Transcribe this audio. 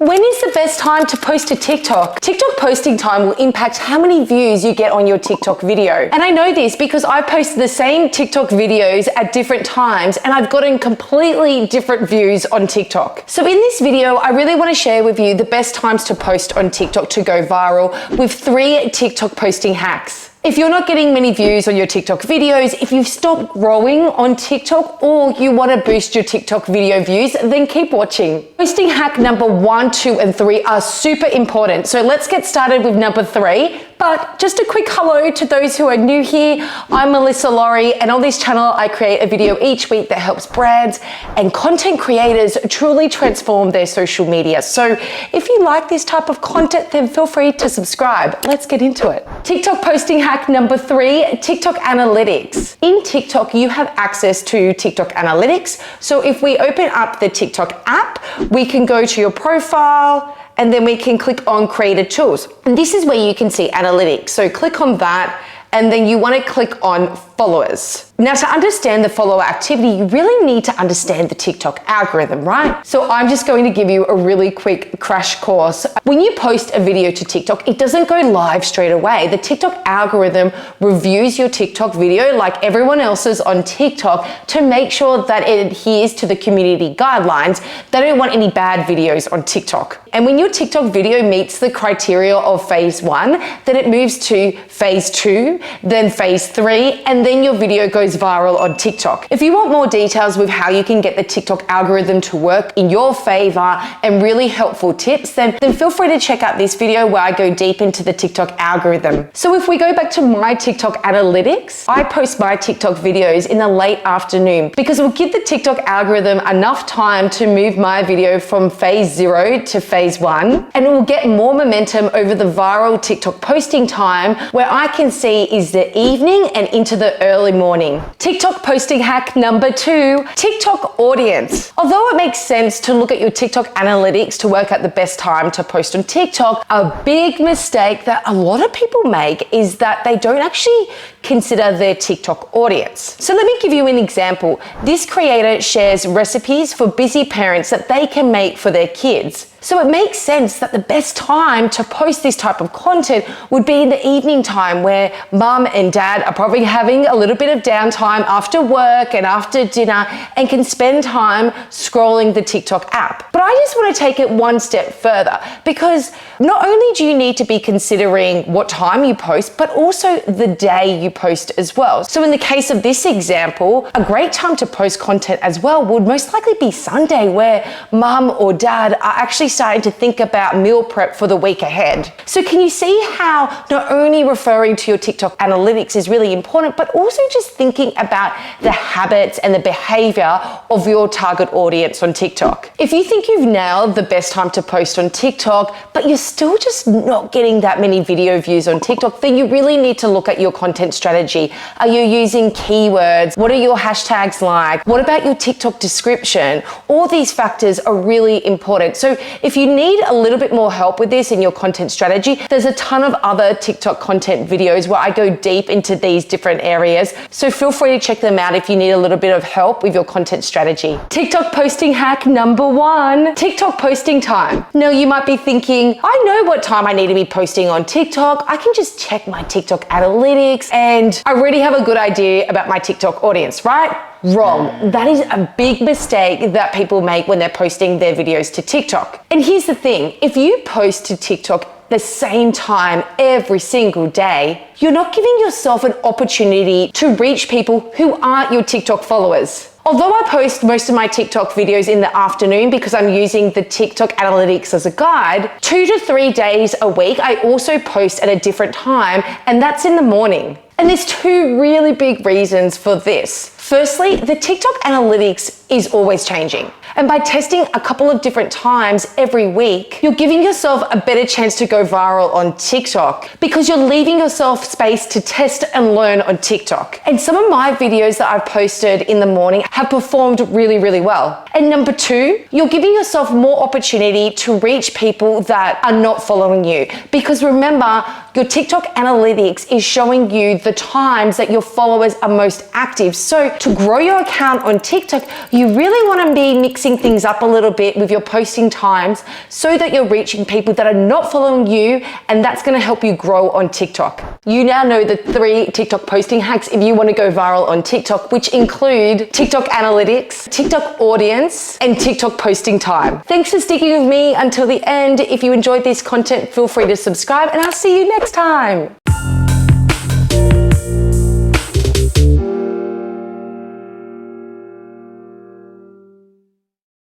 When is the best time to post to TikTok? TikTok posting time will impact how many views you get on your TikTok video. And I know this because I post the same TikTok videos at different times and I've gotten completely different views on TikTok. So in this video, I really want to share with you the best times to post on TikTok to go viral with 3 TikTok posting hacks. If you're not getting many views on your TikTok videos, if you've stopped growing on TikTok, or you want to boost your TikTok video views, then keep watching. Posting hack number 1, 2, and 3 are super important. So let's get started with number 3. But just a quick hello to those who are new here. I'm Melissa Laurie, and on this channel, I create a video each week that helps brands and content creators truly transform their social media. So if you like this type of content, then feel free to subscribe. Let's get into it. TikTok posting hack number 3, TikTok Analytics. In TikTok, you have access to TikTok Analytics. So if we open up the TikTok app, we can go to your profile, and then we can click on Creator Tools. And this is where you can see analytics. So click on that, and then you want to click on followers. Now, to understand the follower activity, you really need to understand the TikTok algorithm, right? So I'm just going to give you a really quick crash course. When you post a video to TikTok, it doesn't go live straight away. The TikTok algorithm reviews your TikTok video like everyone else's on TikTok to make sure that it adheres to the community guidelines. They don't want any bad videos on TikTok. And when your TikTok video meets the criteria of phase 1, then it moves to phase 2, then phase 3, and then your video goes viral on TikTok. If you want more details with how you can get the TikTok algorithm to work in your favor and really helpful tips, then feel free to check out this video where I go deep into the TikTok algorithm. So if we go back to my TikTok analytics, I post my TikTok videos in the late afternoon because it will give the TikTok algorithm enough time to move my video from phase 0 to phase 1, and it will get more momentum over the viral TikTok posting time where I can see is the evening and into the early morning. TikTok posting hack number 2, TikTok audience. Although it makes sense to look at your TikTok analytics to work out the best time to post on TikTok, a big mistake that a lot of people make is that they don't actually consider their TikTok audience. So let me give you an example. This creator shares recipes for busy parents that they can make for their kids. So it makes sense that the best time to post this type of content would be in the evening time where mum and dad are probably having a little bit of downtime after work and after dinner and can spend time scrolling the TikTok app. But I just want to take it one step further because not only do you need to be considering what time you post, but also the day you post as well. So in the case of this example, a great time to post content as well would most likely be Sunday where mum or dad are actually starting to think about meal prep for the week ahead. So can you see how not only referring to your TikTok analytics is really important, but also just thinking about the habits and the behavior of your target audience on TikTok? If you think you've nailed the best time to post on TikTok, but you're still just not getting that many video views on TikTok, then you really need to look at your content strategy. Are you using keywords? What are your hashtags like? What about your TikTok description? All these factors are really important. So if you need a little bit more help with this in your content strategy, there's a ton of other TikTok content videos where I go deep into these different areas. So feel free to check them out if you need a little bit of help with your content strategy. TikTok posting hack number 1, TikTok posting time. Now you might be thinking, I know what time I need to be posting on TikTok. I can just check my TikTok analytics and I already have a good idea about my TikTok audience, right? Wrong. That is a big mistake that people make when they're posting their videos to TikTok. And here's the thing, if you post to TikTok the same time every single day, you're not giving yourself an opportunity to reach people who aren't your TikTok followers. Although I post most of my TikTok videos in the afternoon because I'm using the TikTok analytics as a guide, 2 to 3 days a week, I also post at a different time, and that's in the morning. And there's 2 really big reasons for this. Firstly, the TikTok analytics is always changing. And by testing a couple of different times every week, you're giving yourself a better chance to go viral on TikTok because you're leaving yourself space to test and learn on TikTok. And some of my videos that I've posted in the morning have performed really, really well. And number 2, you're giving yourself more opportunity to reach people that are not following you. Because remember, your TikTok analytics is showing you the times that your followers are most active. So to grow your account on TikTok, you really want to be mixing things up a little bit with your posting times so that you're reaching people that are not following you, and that's going to help you grow on TikTok. You now know the 3 TikTok posting hacks if you want to go viral on TikTok, which include TikTok analytics, TikTok audience, and TikTok posting time. Thanks for sticking with me until the end. If you enjoyed this content, feel free to subscribe, and I'll see you next time.